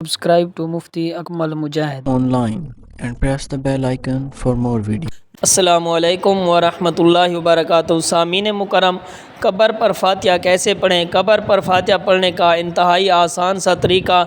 Subscribe to Mufti Akmal Mujahid online and press the bell icon for more videos. السلام علیکم ورحمۃ اللہ وبرکاتہ۔ سامعین مکرم، قبر پر فاتحہ کیسے پڑھیں؟ قبر پر فاتحہ پڑھنے کا انتہائی آسان سا طریقہ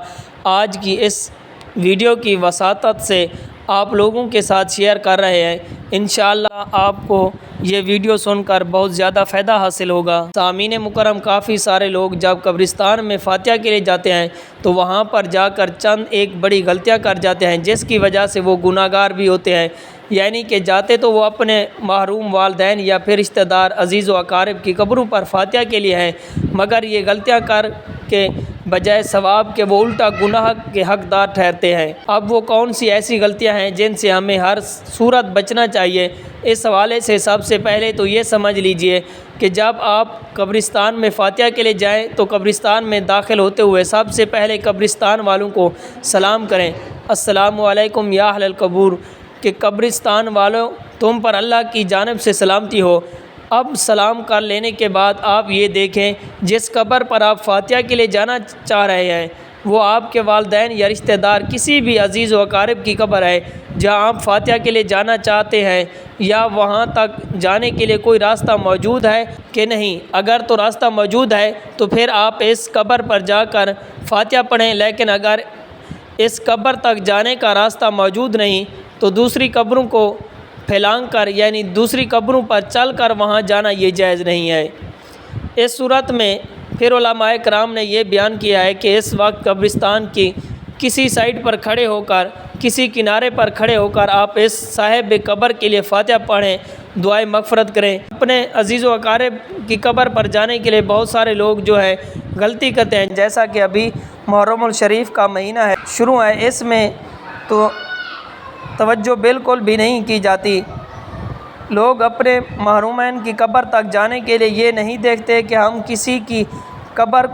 آج کی اس ویڈیو کی وساطت سے آپ لوگوں کے ساتھ شیئر کر رہے ہیں۔ انشاءاللہ آپ کو یہ ویڈیو سن کر بہت زیادہ فائدہ حاصل ہوگا۔ سامعین مکرم، کافی سارے لوگ جب قبرستان میں فاتحہ کے لیے جاتے ہیں تو وہاں پر جا کر چند ایک بڑی غلطیاں کر جاتے ہیں، جس کی وجہ سے وہ گناہ گار بھی ہوتے ہیں۔ یعنی کہ جاتے تو وہ اپنے محروم والدین یا پھر رشتہ دار عزیز و اقارب کی قبروں پر فاتحہ کے لیے ہیں، مگر یہ غلطیاں کر کے بجائے ثواب کے وہ الٹا گناہ کے حقدار ٹھہرتے ہیں۔ اب وہ کون سی ایسی غلطیاں ہیں جن سے ہمیں ہر صورت بچنا چاہیے؟ اس حوالے سے سب سے پہلے تو یہ سمجھ لیجئے کہ جب آپ قبرستان میں فاتحہ کے لیے جائیں تو قبرستان میں داخل ہوتے ہوئے سب سے پہلے قبرستان والوں کو سلام کریں۔ السلام علیکم یا اہل القبور، کہ قبرستان والوں تم پر اللہ کی جانب سے سلامتی ہو۔ اب سلام کر لینے کے بعد آپ یہ دیکھیں جس قبر پر آپ فاتحہ کے لیے جانا چاہ رہے ہیں وہ آپ کے والدین یا رشتہ دار کسی بھی عزیز و اقارب کی قبر ہے جہاں آپ فاتحہ کے لیے جانا چاہتے ہیں، یا وہاں تک جانے کے لیے کوئی راستہ موجود ہے کہ نہیں۔ اگر تو راستہ موجود ہے تو پھر آپ اس قبر پر جا کر فاتحہ پڑھیں، لیکن اگر اس قبر تک جانے کا راستہ موجود نہیں تو دوسری قبروں کو پھیلانگ کر یعنی دوسری قبروں پر چل کر وہاں جانا یہ جائز نہیں ہے۔ اس صورت میں پھر علماء کرام نے یہ بیان کیا ہے کہ اس وقت قبرستان کی کسی سائڈ پر کھڑے ہو کر، کسی کنارے پر کھڑے ہو کر آپ اس صاحب قبر کے لیے فاتحہ پڑھیں، دعائے مغفرت کریں۔ اپنے عزیز و اقارب کی قبر پر جانے کے لیے بہت سارے لوگ جو ہے غلطی کرتے ہیں، جیسا کہ ابھی محرم الشریف کا مہینہ ہے، شروع ہے، اس میں تو توجہ بالکل بھی نہیں کی جاتی۔ لوگ اپنے محرومین کی قبر تک جانے کے لیے یہ نہیں دیکھتے کہ ہم کسی کی قبر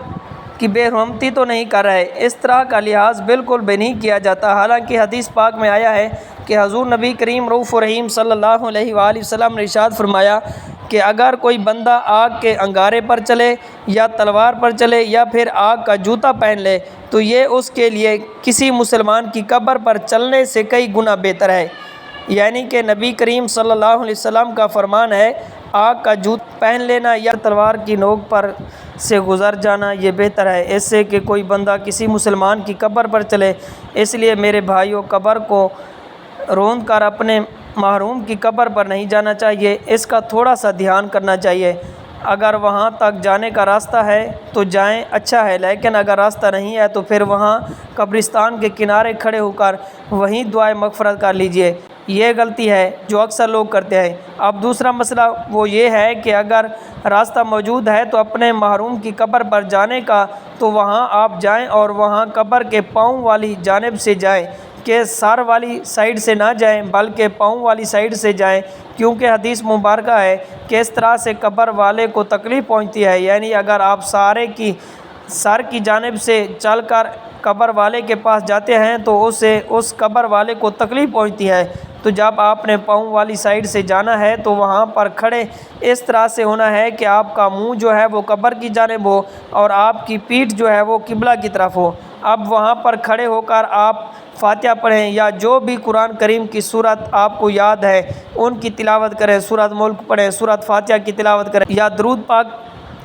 کی بے حرمتی تو نہیں کر رہے، اس طرح کا لحاظ بالکل بھی نہیں کیا جاتا۔ حالانکہ حدیث پاک میں آیا ہے کہ حضور نبی کریم رؤوف الرحیم صلی اللہ علیہ وآلہ وسلم نے ارشاد فرمایا کہ اگر کوئی بندہ آگ کے انگارے پر چلے یا تلوار پر چلے یا پھر آگ کا جوتا پہن لے تو یہ اس کے لیے کسی مسلمان کی قبر پر چلنے سے کئی گنا بہتر ہے۔ یعنی کہ نبی کریم صلی اللہ علیہ وسلم کا فرمان ہے، آگ کا جوتا پہن لینا یا تلوار کی نوک پر سے گزر جانا یہ بہتر ہے اس سے کہ کوئی بندہ کسی مسلمان کی قبر پر چلے۔ اس لیے میرے بھائیوں، قبر کو روند کر اپنے محروم کی قبر پر نہیں جانا چاہیے، اس کا تھوڑا سا دھیان کرنا چاہیے۔ اگر وہاں تک جانے کا راستہ ہے تو جائیں، اچھا ہے، لیکن اگر راستہ نہیں ہے تو پھر وہاں قبرستان کے کنارے کھڑے ہو کر وہیں دعائے مغفرت کر لیجئے۔ یہ غلطی ہے جو اکثر لوگ کرتے ہیں۔ اب دوسرا مسئلہ وہ یہ ہے کہ اگر راستہ موجود ہے تو اپنے محروم کی قبر پر جانے کا تو وہاں آپ جائیں اور وہاں قبر کے پاؤں والی جانب سے جائیں، کہ سر والی سائیڈ سے نہ جائیں بلکہ پاؤں والی سائیڈ سے جائیں، کیونکہ حدیث مبارکہ ہے کہ اس طرح سے قبر والے کو تکلیف پہنچتی ہے۔ یعنی اگر آپ سر کی جانب سے چل کر قبر والے کے پاس جاتے ہیں تو اس قبر والے کو تکلیف پہنچتی ہے، تو جب آپ نے پاؤں والی سائیڈ سے جانا ہے تو وہاں پر کھڑے اس طرح سے ہونا ہے کہ آپ کا منہ جو ہے وہ قبر کی جانب ہو اور آپ کی پیٹھ جو ہے وہ قبلہ کی طرف ہو۔ اب وہاں پر کھڑے ہو کر آپ فاتحہ پڑھیں یا جو بھی قرآن کریم کی سورت آپ کو یاد ہے ان کی تلاوت کریں، سورت ملک پڑھیں، سورت فاتحہ کی تلاوت کریں، یا درود پاک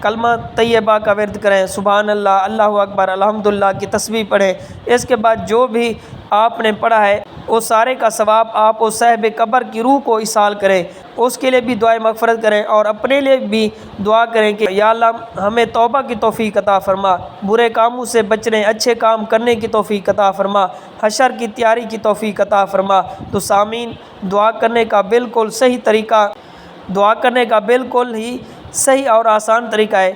کلمہ طیبہ کا ورد کریں، سبحان اللہ، اللہ اکبر، الحمدللہ کی تسبیح پڑھیں۔ اس کے بعد جو بھی آپ نے پڑھا ہے وہ سارے کا ثواب آپ اس صاحب قبر کی روح کو ایصال کریں، اس کے لیے بھی دعائے مغفرت کریں اور اپنے لیے بھی دعا کریں کہ یا اللہ ہمیں توبہ کی توفیق عطا فرما، برے کاموں سے بچنے، اچھے کام کرنے کی توفیق عطا فرما، حشر کی تیاری کی توفیق عطا فرما۔ تو سامعین، دعا کرنے کا بالکل ہی صحیح اور آسان طریقہ ہے۔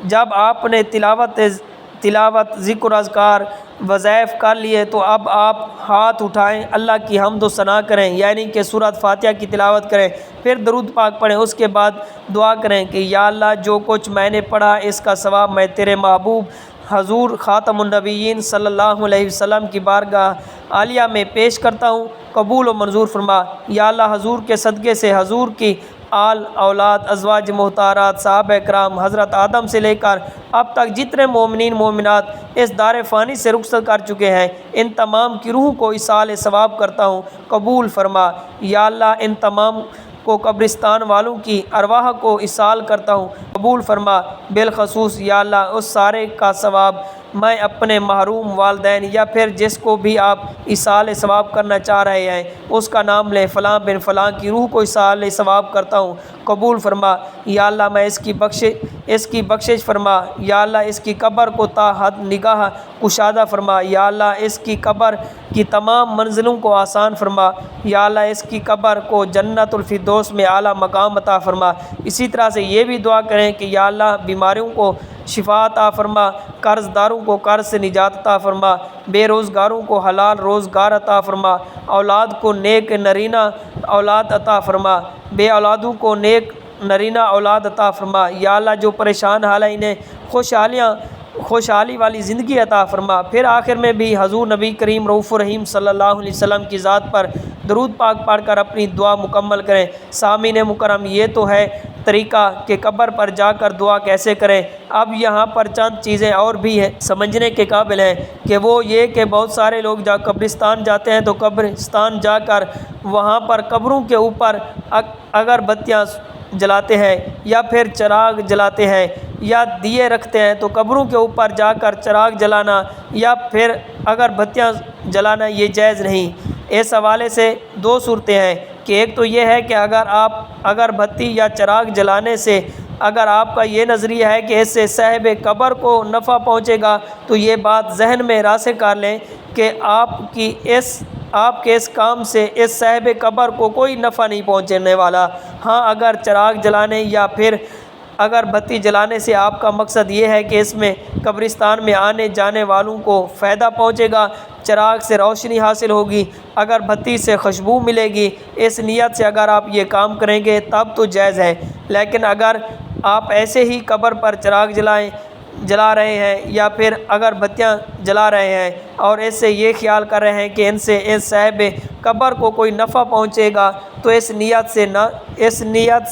جب آپ نے تلاوت ذکر اذکار وظائف کر لیے تو اب آپ ہاتھ اٹھائیں، اللہ کی حمد و ثنا کریں، یعنی کہ سورت فاتحہ کی تلاوت کریں، پھر درود پاک پڑھیں، اس کے بعد دعا کریں کہ یا اللہ جو کچھ میں نے پڑھا اس کا ثواب میں تیرے محبوب حضور خاتم النبیین صلی اللہ علیہ وسلم کی بارگاہ عالیہ میں پیش کرتا ہوں، قبول و منظور فرما۔ یا اللہ حضور کے صدقے سے حضور کی آل اولاد ازواج محترمات صحابہ کرام حضرت آدم سے لے کر اب تک جتنے مومنین مومنات اس دار فانی سے رخصت کر چکے ہیں ان تمام کی روح کو ایصال ثواب کرتا ہوں، قبول فرما۔ یا اللہ ان تمام کو قبرستان والوں کی ارواح کو ایصال کرتا ہوں، قبول فرما۔ بالخصوص یا اللہ اس سارے کا ثواب میں اپنے محروم والدین یا پھر جس کو بھی آپ ایصال ثواب کرنا چاہ رہے ہیں اس کا نام لیں، فلاں بن فلاں کی روح کو ایصال ثواب کرتا ہوں، قبول فرما۔ یا اللہ میں اس کی بخشش فرما۔ یا اللہ اس کی قبر کو تا حد نگاہ کشادہ فرما۔ یا اللہ اس کی قبر کی تمام منزلوں کو آسان فرما۔ یا اللہ اس کی قبر کو جنت الفردوس میں اعلیٰ مقام عطا فرما۔ اسی طرح سے یہ بھی دعا کریں کہ یا اللہ بیماریوں کو شفا عطا فرما، قرض داروں کو قرض سے نجات عطا فرما، بے روزگاروں کو حلال روزگار عطا فرما، اولاد کو نیک نرینہ اولاد عطا فرما، بے اولادوں کو نیک نرینہ اولاد عطا فرما۔ یا اللہ جو پریشان حال ہے انہیں خوشحالی والی زندگی عطا فرما۔ پھر آخر میں بھی حضور نبی کریم رؤوف الرحیم صلی اللہ علیہ وسلم کی ذات پر درود پاک پڑھ کر اپنی دعا مکمل کریں۔ سامعین مکرم یہ تو ہے طریقہ کہ قبر پر جا کر دعا کیسے کریں۔ اب یہاں پر چند چیزیں اور بھی ہیں سمجھنے کے قابل ہیں کہ وہ یہ کہ بہت سارے لوگ جب قبرستان جاتے ہیں تو قبرستان جا کر وہاں پر قبروں کے اوپر اگر بتیاں جلاتے ہیں یا پھر چراغ جلاتے ہیں یا دیے رکھتے ہیں تو قبروں کے اوپر جا کر چراغ جلانا یا پھر اگر بتیاں جلانا یہ جائز نہیں۔ اس حوالے سے دو صورتیں ہیں کہ ایک تو یہ ہے کہ اگر آپ اگربتی یا چراغ جلانے سے اگر آپ کا یہ نظریہ ہے کہ اس سے صاحب قبر کو نفع پہنچے گا تو یہ بات ذہن میں راسخ کر لیں کہ آپ کے اس کام سے اس صاحب قبر کو کوئی نفع نہیں پہنچنے والا۔ ہاں اگر چراغ جلانے یا پھر اگربتی جلانے سے آپ کا مقصد یہ ہے کہ اس میں قبرستان میں آنے جانے والوں کو فائدہ پہنچے گا، چراغ سے روشنی حاصل ہوگی، اگربتی سے خوشبو ملے گی، اس نیت سے اگر آپ یہ کام کریں گے تب تو جائز ہے۔ لیکن اگر آپ ایسے ہی قبر پر چراغ جلا رہے ہیں یا پھر اگربتیاں جلا رہے ہیں اور اس سے یہ خیال کر رہے ہیں کہ ان سے اس صاحب قبر کو کوئی نفع پہنچے گا تو اس نیت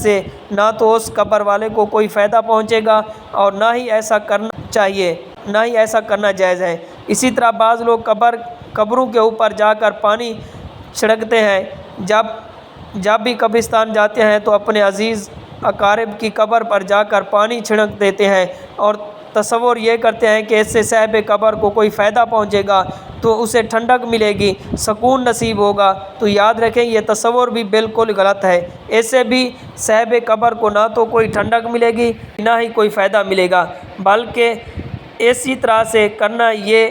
سے نہ تو اس قبر والے کو کوئی فائدہ پہنچے گا اور نہ ہی ایسا کرنا چاہیے، نہ ہی ایسا کرنا جائز ہے۔ اسی طرح بعض لوگ قبروں کے اوپر جا کر پانی چھڑکتے ہیں۔ جب بھی قبرستان جاتے ہیں تو اپنے عزیز اقارب کی قبر پر جا کر پانی چھڑک دیتے ہیں اور تصور یہ کرتے ہیں کہ اس سے صاحب قبر کو کوئی فائدہ پہنچے گا تو اسے ٹھنڈک ملے گی، سکون نصیب ہوگا۔ تو یاد رکھیں یہ تصور بھی بالکل غلط ہے۔ اس سے بھی صاحب قبر کو نہ تو کوئی ٹھنڈک ملے گی نہ ہی کوئی فائدہ ملے گا، بلکہ اسی طرح سے کرنا یہ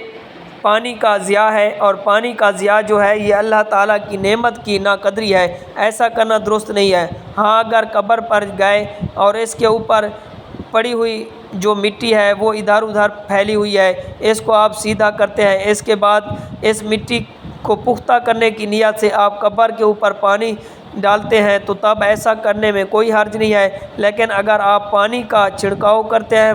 پانی کا ضیاع ہے، اور پانی کا ضیاع جو ہے یہ اللہ تعالیٰ کی نعمت کی ناقدری ہے، ایسا کرنا درست نہیں ہے۔ ہاں اگر قبر پر گئے اور اس کے اوپر پڑی ہوئی جو مٹی ہے وہ ادھر ادھر پھیلی ہوئی ہے اس کو آپ سیدھا کرتے ہیں، اس کے بعد اس مٹی کو پختہ کرنے کی نیت سے آپ قبر کے اوپر پانی ڈالتے ہیں تو تب ایسا کرنے میں کوئی حرج نہیں ہے۔ لیکن اگر آپ پانی کا چھڑکاؤ کرتے ہیں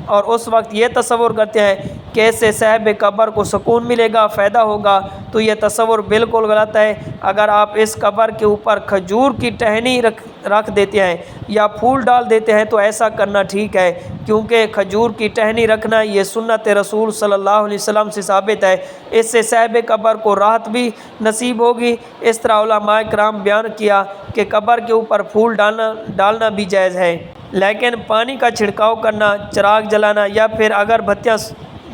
اور اس وقت یہ تصور کرتے ہیں کہ اس سے صاحب قبر کو سکون ملے گا، فائدہ ہوگا، تو یہ تصور بالکل غلط ہے۔ اگر آپ اس قبر کے اوپر کھجور کی ٹہنی رکھ دیتے ہیں یا پھول ڈال دیتے ہیں تو ایسا کرنا ٹھیک ہے، کیونکہ کھجور کی ٹہنی رکھنا یہ سنت رسول صلی اللہ علیہ وسلم سے ثابت ہے، اس سے صاحب قبر کو راحت بھی نصیب ہوگی۔ اس طرح علماء کرام بیان کیا کہ قبر کے اوپر پھول ڈالنا بھی جائز ہے، لیکن پانی کا چھڑکاؤ کرنا، چراغ جلانا یا پھر اگربتیاں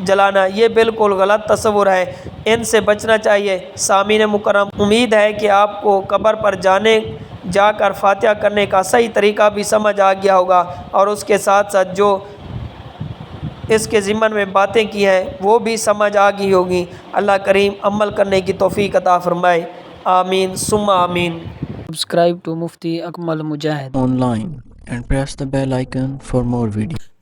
جلانا یہ بالکل غلط تصور ہے، ان سے بچنا چاہیے۔ سامعین مکرم، امید ہے کہ آپ کو قبر پر جا کر فاتحہ کرنے کا صحیح طریقہ بھی سمجھ آ گیا ہوگا اور اس کے ساتھ ساتھ جو اس کے ضمن میں باتیں کی ہیں وہ بھی سمجھ آ گئی ہوگی۔ اللہ کریم عمل کرنے کی توفیق عطا فرمائے، آمین ثم آمین۔ Subscribe to Mufti Akmal Mujahid online and press the bell icon for more videos.